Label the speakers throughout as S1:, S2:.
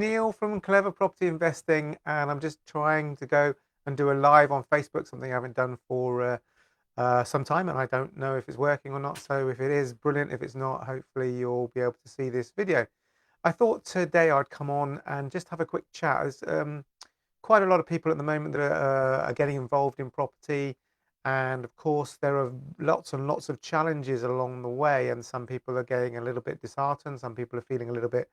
S1: Neil from Clever Property Investing, and I'm just trying to go and do a live on Facebook, something I haven't done for some time, and I don't know if it's working or not. So if it is, brilliant. If it's not, hopefully you'll be able to see this video. I thought today I'd come on and just have a quick chat. There's quite a lot of people at the moment that are getting involved in property, and of course there are lots and lots of challenges along the way, and some people are getting a little bit disheartened, some people are feeling a little bit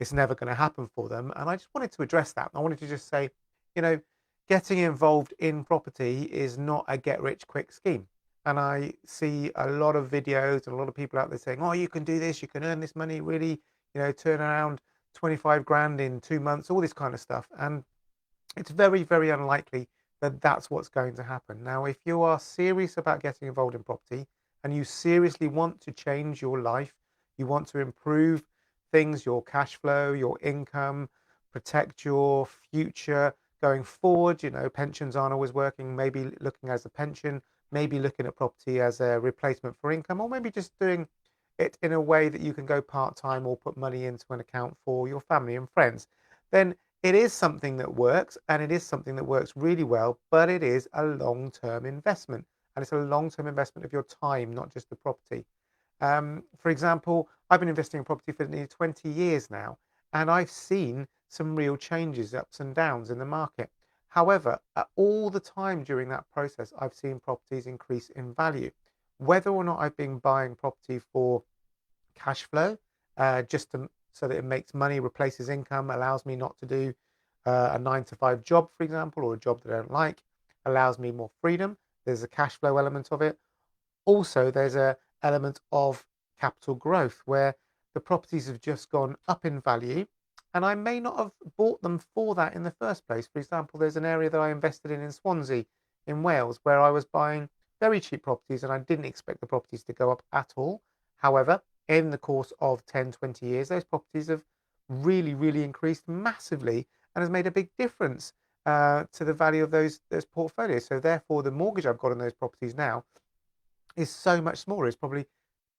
S1: it's never going to happen for them. And I just wanted to address that. I wanted to just say, you know, getting involved in property is not a get rich quick scheme. And I see a lot of videos and a lot of people out there saying, oh, you can do this, you can earn this money, really, turn around 25 grand in 2 months, all this kind of stuff. And it's very, very unlikely that that's what's going to happen. Now, if you are serious about getting involved in property and you seriously want to change your life, you want to improve things, your cash flow, your income, protect your future going forward, pensions aren't always working, maybe looking as a pension, maybe looking at property as a replacement for income, or maybe just doing it in a way that you can go part time or put money into an account for your family and friends, then it is something that works, and it is something that works really well, but it is a long-term investment, and it's a long-term investment of your time, not just the property. For example, I've been investing in property for nearly 20 years now, and I've seen some real changes, ups and downs in the market. However, all the time during that process, I've seen properties increase in value. Whether or not I've been buying property for cash flow, so that it makes money, replaces income, allows me not to do a 9 to 5 job, for example, or a job that I don't like, allows me more freedom. There's a cash flow element of it. Also, there's a element of capital growth where the properties have just gone up in value, and I may not have bought them for that in the first place. For example, there's an area that I invested in Swansea in Wales where I was buying very cheap properties and I didn't expect the properties to go up at all. However, in the course of 10, 20 years, those properties have really, really increased massively and has made a big difference to the value of those portfolios. So therefore, the mortgage I've got on those properties now is so much smaller. It's probably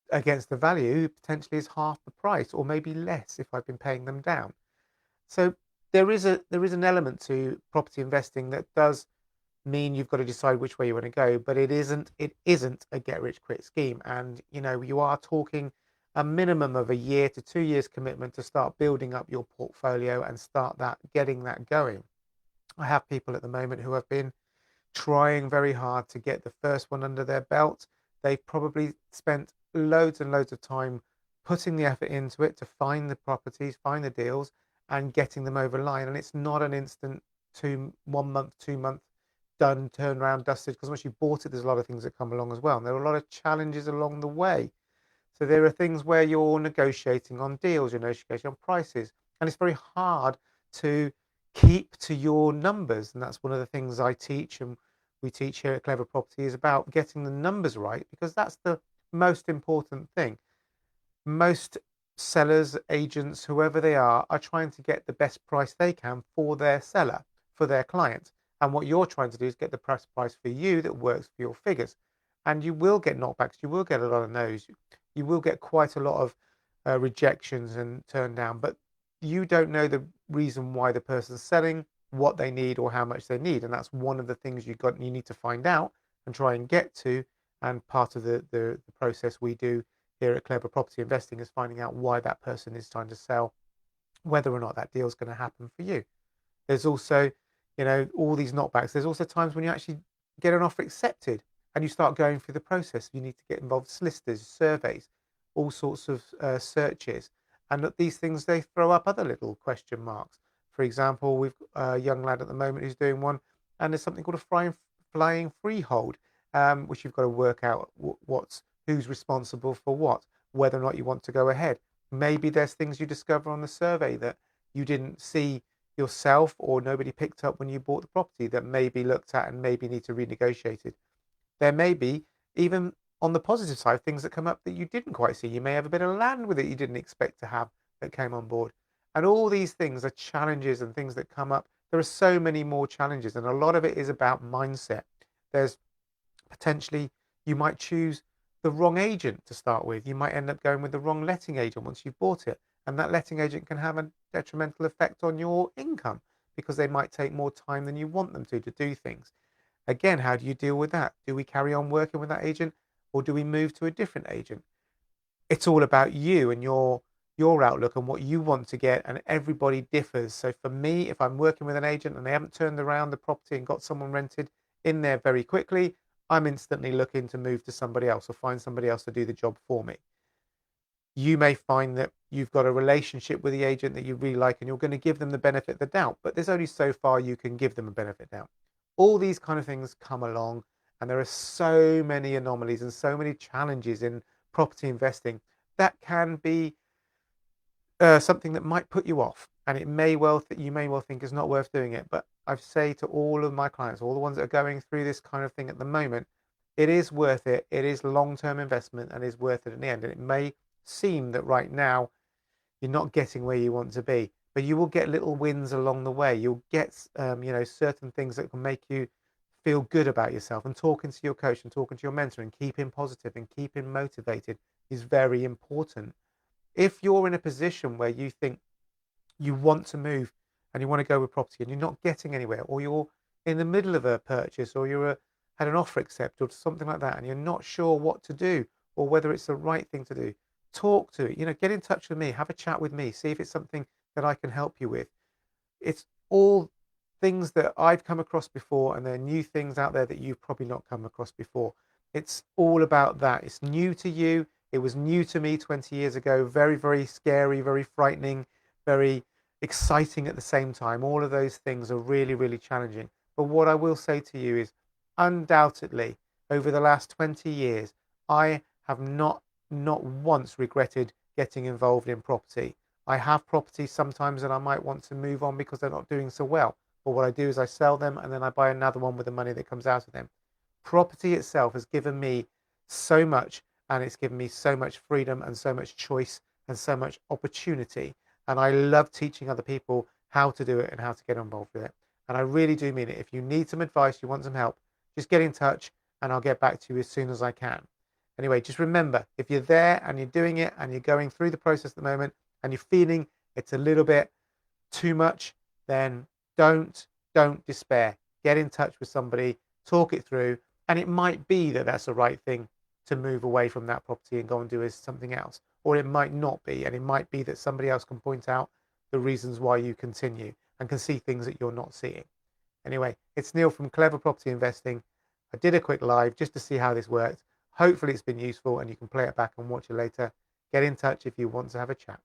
S1: against the value, potentially is half the price or maybe less if I've been paying them down. So there is an element to property investing that does mean you've got to decide which way you want to go, but it isn't a get rich quick scheme. And you are talking a minimum of a year to 2 years commitment to start building up your portfolio and start getting that going. I have people at the moment who have been trying very hard to get the first one under their belt. They've probably spent loads and loads of time putting the effort into it to find the properties, find the deals, and getting them over the line. And it's not an instant 1 month, 2 month done, turned around, dusted. Because once you've bought it, there's a lot of things that come along as well. And there are a lot of challenges along the way. So there are things where you're negotiating on deals, you're negotiating on prices, and it's very hard to keep to your numbers. And that's one of the things I teach and we teach here at Clever Property is about getting the numbers right, because that's the most important thing. Most sellers, agents, whoever they are trying to get the best price they can for their seller, for their client. And what you're trying to do is get the best price for you that works for your figures. And you will get knockbacks, you will get a lot of no's, you will get quite a lot of rejections and turned down, but you don't know the reason why the person's selling, what they need, or how much they need. And that's one of the things you need to find out and try and get to. And part of the process we do here at Clever Property Investing is finding out why that person is trying to sell, whether or not that deal is going to happen for you. There's also, all these knockbacks. There's also times when you actually get an offer accepted and you start going through the process. You need to get involved with solicitors, surveys, all sorts of searches. And look, these things, they throw up other little question marks. For example, we've a young lad at the moment who's doing one, and there's something called a flying freehold, which you've got to work out who's responsible for what, whether or not you want to go ahead. Maybe there's things you discover on the survey that you didn't see yourself or nobody picked up when you bought the property that may be looked at and maybe need to renegotiate it. There may be, even on the positive side, things that come up that you didn't quite see. You may have a bit of land with it you didn't expect to have that came on board. And all these things are challenges and things that come up. There are so many more challenges, and a lot of it is about mindset. There's potentially, you might choose the wrong agent to start with. You might end up going with the wrong letting agent once you've bought it. and that letting agent can have a detrimental effect on your income because they might take more time than you want them to do things. Again, how do you deal with that? Do we carry on working with that agent, or do we move to a different agent? It's all about you and your outlook and what you want to get, and everybody differs. So for me, if I'm working with an agent and they haven't turned around the property and got someone rented in there very quickly, I'm instantly looking to move to somebody else or find somebody else to do the job for me. You may find that you've got a relationship with the agent that you really like and you're going to give them the benefit of the doubt, but there's only so far you can give them a benefit of doubt. All these kind of things come along, and there are so many anomalies and so many challenges in property investing that can be something that might put you off, and it may well you may well think is not worth doing it. But I say to all of my clients, all the ones that are going through this kind of thing at the moment, it is worth it. It is long-term investment and is worth it in the end. And it may seem that right now you're not getting where you want to be, but you will get little wins along the way. You'll get certain things that can make you feel good about yourself. And talking to your coach and talking to your mentor and keeping positive and keeping motivated is very important. If you're in a position where you think you want to move and you want to go with property and you're not getting anywhere, or you're in the middle of a purchase, or had an offer accepted or something like that, and you're not sure what to do or whether it's the right thing to do, talk to it. Get in touch with me, have a chat with me, see if it's something that I can help you with. It's all things that I've come across before, and there are new things out there that you've probably not come across before. It's all about that. It's new to you. It was new to me 20 years ago. Very, very scary, very frightening, very exciting at the same time. All of those things are really, really challenging. But what I will say to you is, undoubtedly, over the last 20 years, I have not once regretted getting involved in property. I have properties sometimes that I might want to move on because they're not doing so well. But what I do is I sell them and then I buy another one with the money that comes out of them. Property itself has given me so much, and it's given me so much freedom and so much choice and so much opportunity. And I love teaching other people how to do it and how to get involved with it. And I really do mean it. If you need some advice, you want some help, just get in touch and I'll get back to you as soon as I can. Anyway, just remember, if you're there and you're doing it and you're going through the process at the moment and you're feeling it's a little bit too much, then don't despair. Get in touch with somebody, talk it through, and it might be that that's the right thing to move away from that property and go and do is something else. Or it might not be, and it might be that somebody else can point out the reasons why you continue and can see things that you're not seeing. Anyway, it's Neil from Clever Property Investing. I did a quick live just to see how this worked. Hopefully it's been useful and you can play it back and watch it later. Get in touch if you want to have a chat.